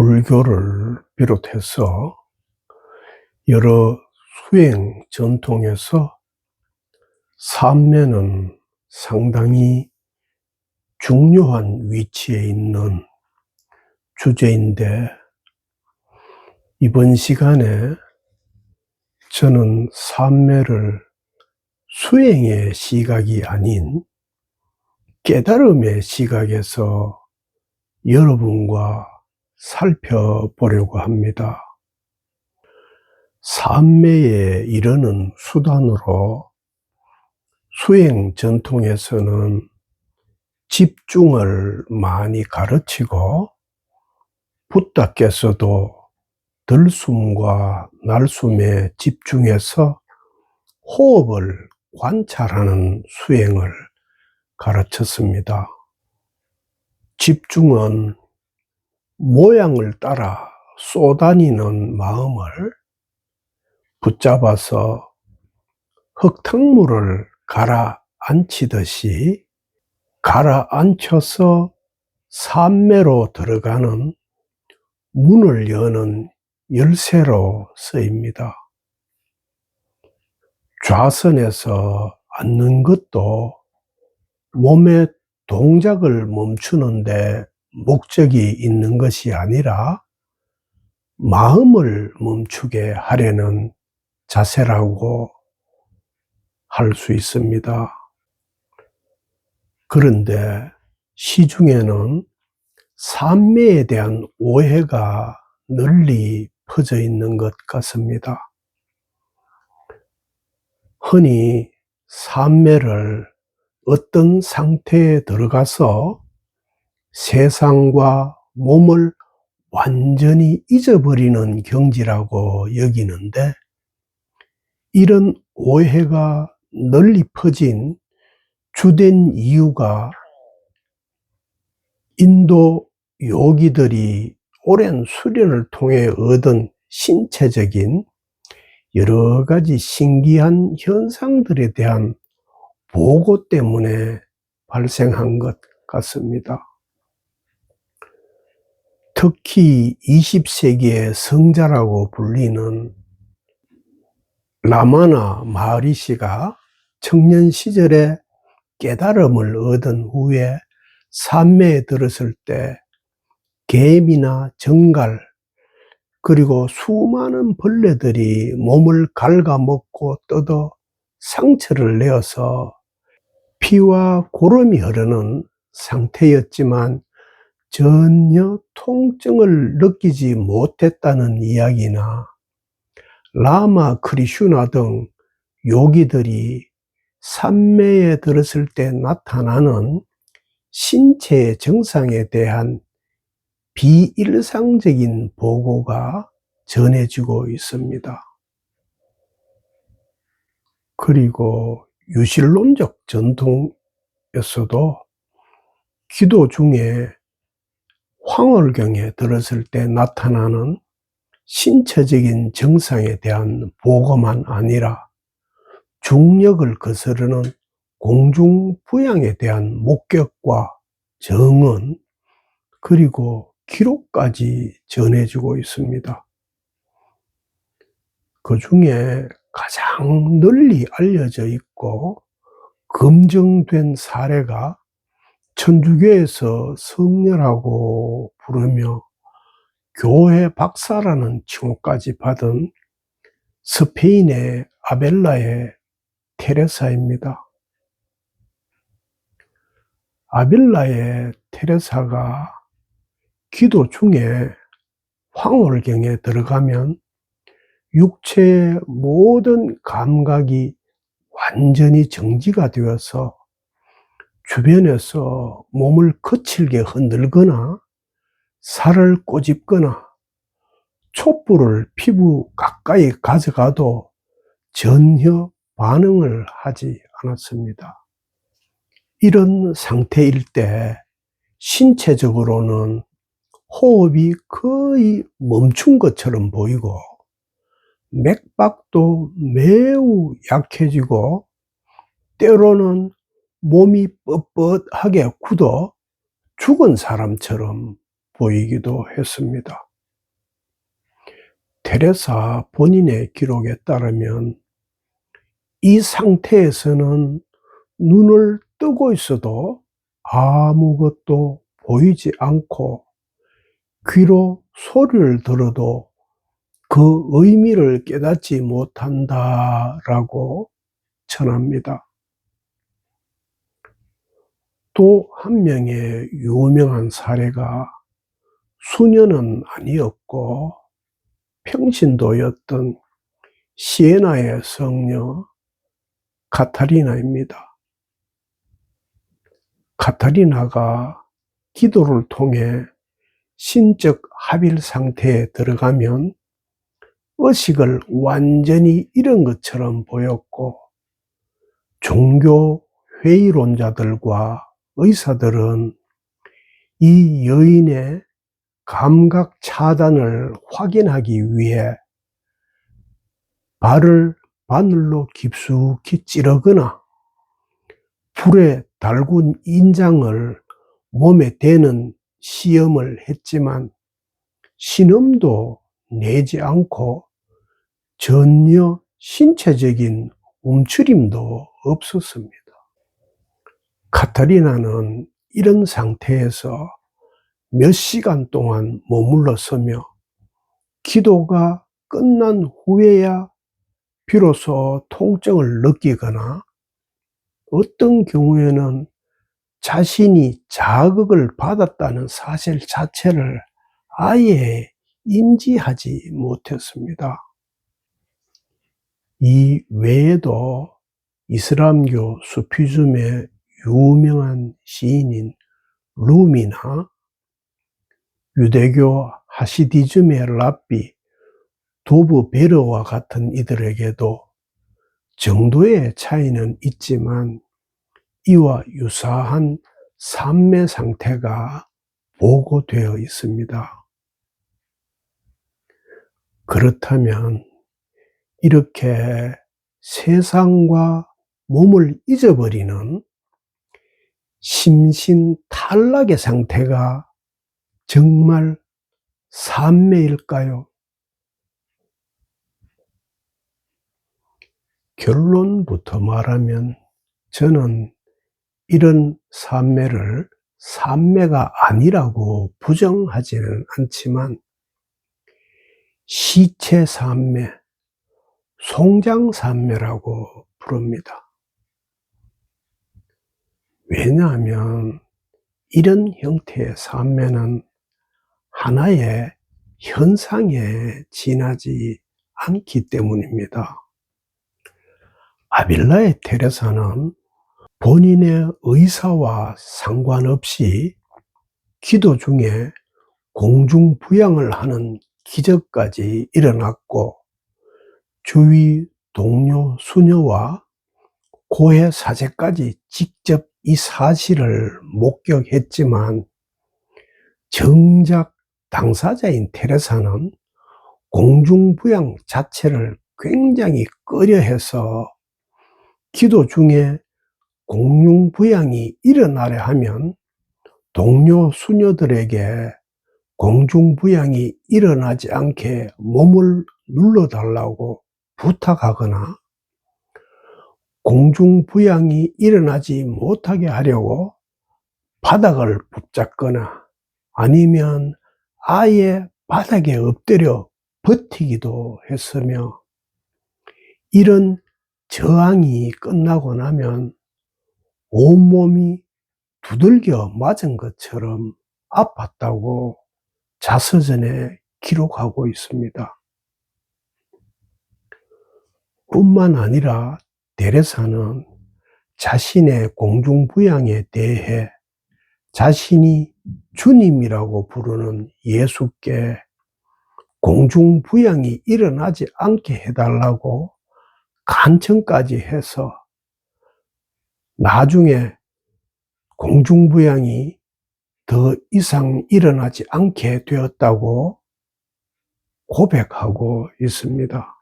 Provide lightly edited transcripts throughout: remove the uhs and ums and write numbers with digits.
불교를 비롯해서 여러 수행 전통에서 삼매는 상당히 중요한 위치에 있는 주제인데, 이번 시간에 저는 삼매를 수행의 시각이 아닌 깨달음의 시각에서 여러분과 살펴보려고 합니다. 삼매에 이르는 수단으로 수행 전통에서는 집중을 많이 가르치고, 붓다께서도 들숨과 날숨에 집중해서 호흡을 관찰하는 수행을 가르쳤습니다. 집중은 모양을 따라 쏘다니는 마음을 붙잡아서 흙탕물을 가라앉히듯이 가라앉혀서 삼매로 들어가는 문을 여는 열쇠로 쓰입니다. 좌선에서 앉는 것도 몸의 동작을 멈추는 데 목적이 있는 것이 아니라 마음을 멈추게 하려는 자세라고 할 수 있습니다. 그런데 시중에는 삼매에 대한 오해가 널리 퍼져 있는 것 같습니다. 흔히 삼매를 어떤 상태에 들어가서 세상과 몸을 완전히 잊어버리는 경지라고 여기는데, 이런 오해가 널리 퍼진 주된 이유가 인도 요기들이 오랜 수련을 통해 얻은 신체적인 여러 가지 신기한 현상들에 대한 보고 때문에 발생한 것 같습니다. 특히 20세기의 성자라고 불리는 라마나 마하리시가 청년 시절에 깨달음을 얻은 후에 삼매에 들었을 때 개미나 정갈, 그리고 수많은 벌레들이 몸을 갉아먹고 뜯어 상처를 내어서 피와 고름이 흐르는 상태였지만 전혀 통증을 느끼지 못했다는 이야기나, 라마 크리슈나 등 요기들이 삼매에 들었을 때 나타나는 신체의 증상에 대한 비일상적인 보고가 전해지고 있습니다. 그리고 유실론적 전통에서도 기도 중에 황홀경에 들었을 때 나타나는 신체적인 증상에 대한 보고만 아니라 중력을 거스르는 공중부양에 대한 목격과 정언, 그리고 기록까지 전해지고 있습니다. 그 중에 가장 널리 알려져 있고 검증된 사례가 천주교에서 성녀라고 부르며 교회 박사라는 칭호까지 받은 스페인의 아벨라의 테레사입니다. 아벨라의 테레사가 기도 중에 황홀경에 들어가면 육체의 모든 감각이 완전히 정지가 되어서 주변에서 몸을 거칠게 흔들거나 살을 꼬집거나 촛불을 피부 가까이 가져가도 전혀 반응을 하지 않았습니다. 이런 상태일 때 신체적으로는 호흡이 거의 멈춘 것처럼 보이고 맥박도 매우 약해지고 때로는 몸이 뻣뻣하게 굳어 죽은 사람처럼 보이기도 했습니다. 테레사 본인의 기록에 따르면 이 상태에서는 눈을 뜨고 있어도 아무것도 보이지 않고 귀로 소리를 들어도 그 의미를 깨닫지 못한다라고 전합니다. 또 한 명의 유명한 사례가 수녀는 아니었고 평신도였던 시에나의 성녀 카타리나입니다. 카타리나가 기도를 통해 신적 합일 상태에 들어가면 의식을 완전히 잃은 것처럼 보였고, 종교 회의론자들과 의사들은 이 여인의 감각 차단을 확인하기 위해 발을 바늘로 깊숙이 찌르거나 불에 달군 인장을 몸에 대는 시험을 했지만 신음도 내지 않고 전혀 신체적인 움츠림도 없었습니다. 카타리나는 이런 상태에서 몇 시간 동안 머물러 서며 기도가 끝난 후에야 비로소 통증을 느끼거나 어떤 경우에는 자신이 자극을 받았다는 사실 자체를 아예 인지하지 못했습니다. 이 외에도 이슬람교 수피즘의 유명한 시인인 루미나 유대교 하시디즘의 랍비 도브 베르와 같은 이들에게도 정도의 차이는 있지만 이와 유사한 산매 상태가 보고되어 있습니다. 그렇다면 이렇게 세상과 몸을 잊어버리는 심신탈락의 상태가 정말 산매일까요? 결론부터 말하면 저는 이런 산매를 산매가 아니라고 부정하지는 않지만 시체산매, 송장산매라고 부릅니다. 왜냐하면 이런 형태의 산매는 하나의 현상에 지나지 않기 때문입니다. 아빌라의 테레사는 본인의 의사와 상관없이 기도 중에 공중부양을 하는 기적까지 일어났고, 주위 동료 수녀와 고해 사제까지 직접 이 사실을 목격했지만 정작 당사자인 테레사는 공중부양 자체를 굉장히 꺼려해서 기도 중에 공중부양이 일어나려 하면 동료 수녀들에게 공중부양이 일어나지 않게 몸을 눌러달라고 부탁하거나 공중부양이 일어나지 못하게 하려고 바닥을 붙잡거나 아니면 아예 바닥에 엎드려 버티기도 했으며, 이런 저항이 끝나고 나면 온몸이 두들겨 맞은 것처럼 아팠다고 자서전에 기록하고 있습니다. 뿐만 아니라 테레사는 자신의 공중부양에 대해 자신이 주님이라고 부르는 예수께 공중부양이 일어나지 않게 해달라고 간청까지 해서 나중에 공중부양이 더 이상 일어나지 않게 되었다고 고백하고 있습니다.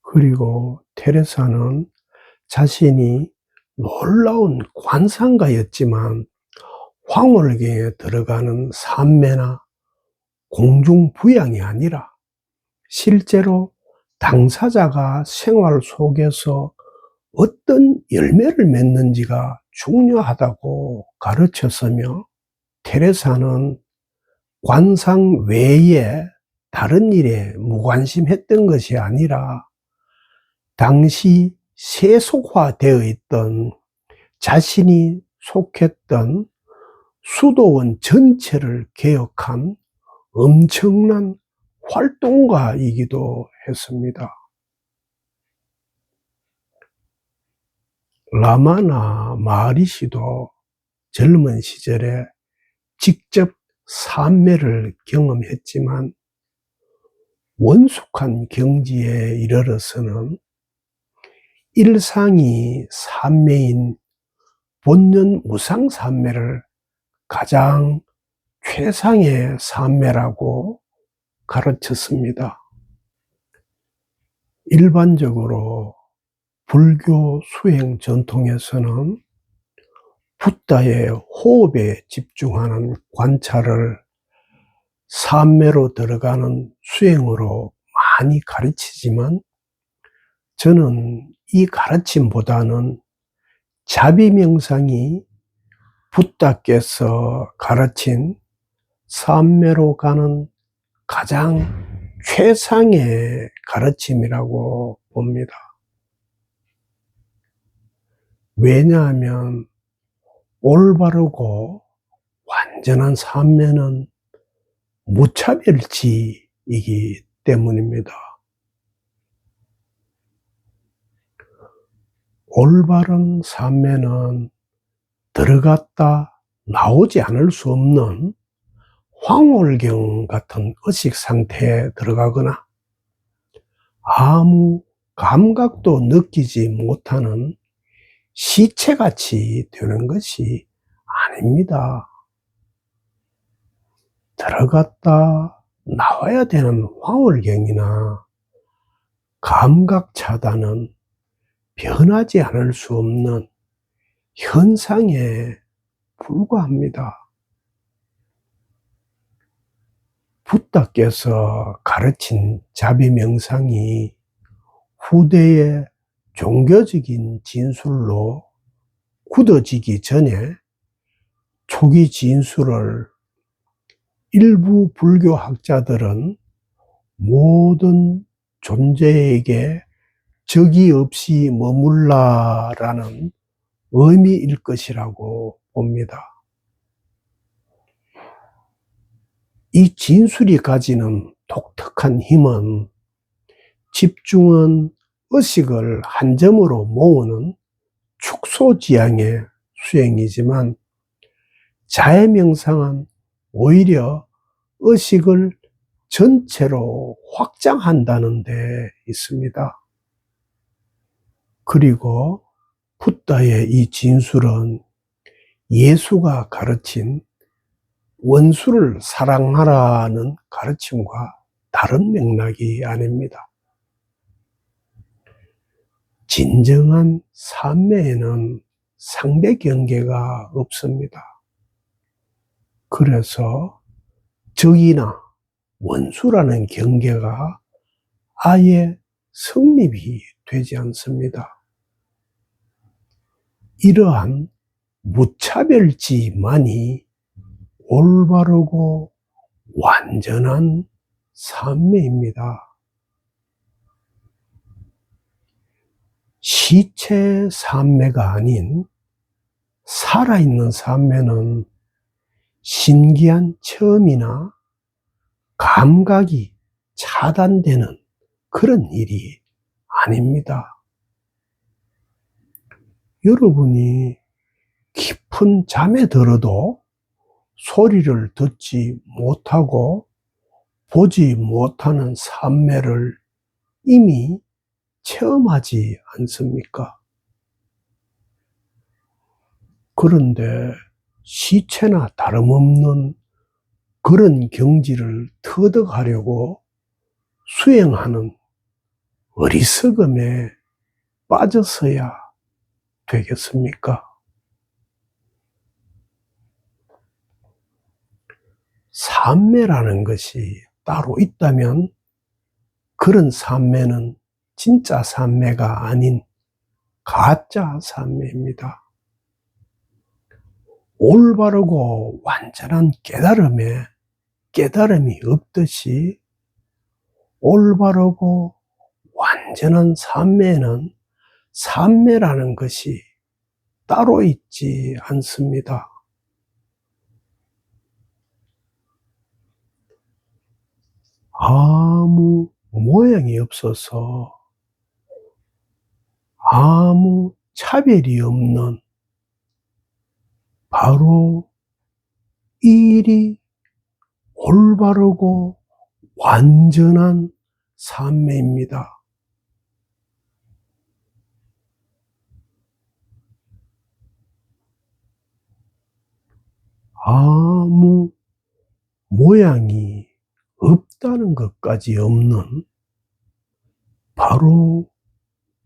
그리고 테레사는 자신이 놀라운 관상가였지만 황홀경에 들어가는 산매나 공중부양이 아니라 실제로 당사자가 생활 속에서 어떤 열매를 맺는지가 중요하다고 가르쳤으며, 테레사는 관상 외에 다른 일에 무관심했던 것이 아니라 당시 세속화되어 있던 자신이 속했던 수도원 전체를 개혁한 엄청난 활동가이기도 했습니다. 라마나 마하리시도 젊은 시절에 직접 산매를 경험했지만 원숙한 경지에 이르러서는 일상이 산매인 본연 무상 산매를 가장 최상의 산매라고 가르쳤습니다. 일반적으로 불교 수행 전통에서는 붓다의 호흡에 집중하는 관찰을 산매로 들어가는 수행으로 많이 가르치지만, 저는 이 가르침보다는 자비명상이 붓다께서 가르친 산매로 가는 가장 최상의 가르침이라고 봅니다. 왜냐하면 올바르고 완전한 산매는 무차별지이기 때문입니다. 올바른 산매는 들어갔다 나오지 않을 수 없는 황홀경 같은 의식 상태에 들어가거나 아무 감각도 느끼지 못하는 시체같이 되는 것이 아닙니다. 들어갔다 나와야 되는 황홀경이나 감각 차단은 변하지 않을 수 없는 현상에 불과합니다. 붓다께서 가르친 자비명상이 후대의 종교적인 진술로 굳어지기 전에 초기 진술을 일부 불교학자들은 모든 존재에게 적이 없이 머물라라는 의미일 것이라고 봅니다. 이 진술이 가지는 독특한 힘은 집중은 의식을 한 점으로 모으는 축소지향의 수행이지만, 자해명상은 오히려 의식을 전체로 확장한다는 데 있습니다. 그리고 붓다의 이 진술은 예수가 가르친 원수를 사랑하라는 가르침과 다른 맥락이 아닙니다. 진정한 산매에는 상대 경계가 없습니다. 그래서 적이나 원수라는 경계가 아예 성립이 되지 않습니다. 이러한 무차별지만이 올바르고 완전한 산매입니다. 시체 산매가 아닌 살아있는 산매는 신기한 체험이나 감각이 차단되는 그런 일이 아닙니다. 여러분이 깊은 잠에 들어도 소리를 듣지 못하고 보지 못하는 산매를 이미 체험하지 않습니까? 그런데 시체나 다름없는 그런 경지를 터득하려고 수행하는 어리석음에 빠져서야 되겠습니까? 삼매라는 것이 따로 있다면 그런 삼매는 진짜 삼매가 아닌 가짜 삼매입니다. 올바르고 완전한 깨달음이 없듯이 올바르고 완전한 삼매는 삼매라는 것이 따로 있지 않습니다. 아무 모양이 없어서 아무 차별이 없는 바로 이 일이 올바르고 완전한 삼매입니다. 아무 모양이 없다는 것까지 없는 바로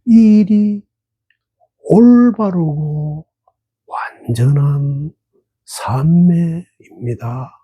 이 일이 올바르고 완전한 삼매입니다.